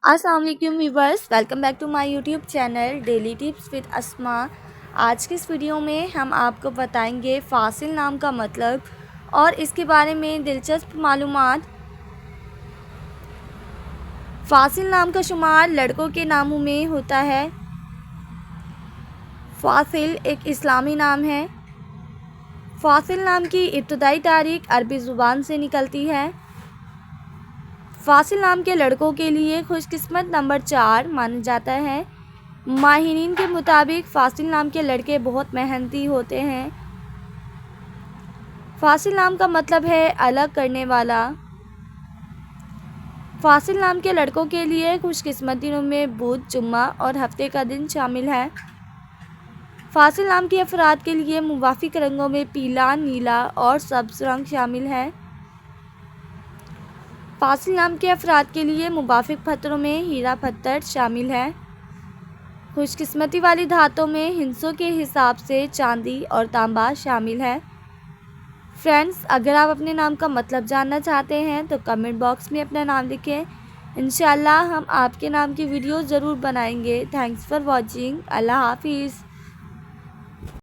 अस्सलाम वालेकुम viewers, welcome back to my YouTube channel daily tips with Asma. आज की इस वीडियो में हम आपको बताएंगे फ़ासिल नाम का मतलब और इसके बारे में दिलचस्प मालूमात। फ़ासिल नाम का शुमार लड़कों के नामों में होता है। फ़ासिल एक इस्लामी नाम है। फ़ासिल नाम की इब्तदाई तारीख अरबी ज़ुबान से निकलती है। फ़ासिल नाम के लड़कों के लिए खुशकिस्मत नंबर 4 माना जाता है। माहिरीन के मुताबिक फ़ासिल नाम के लड़के बहुत मेहनती होते हैं। फ़ासिल नाम का मतलब है अलग करने वाला। फ़ासिल नाम के लड़कों के लिए खुशकिस्मत दिनों में बुध, जुम्मा और हफ्ते का दिन शामिल है। फ़ासिल नाम के अफराद के लिए मुवाफिक रंगों में पीला, नीला और सब्ज़ रंग शामिल है। फ़ासिल नाम के अफराद के लिए मुवाफिक पत्थरों में हीरा पत्थर शामिल है। खुशकिस्मती वाली धातों में हिस्सों के हिसाब से चांदी और तांबा शामिल है। फ्रेंड्स, अगर आप अपने नाम का मतलब जानना चाहते हैं तो कमेंट बॉक्स में अपना नाम लिखें। इंशाल्लाह हम आपके नाम की वीडियो ज़रूर बनाएंगे। Thanks for watching. अल्लाह हाफिज़।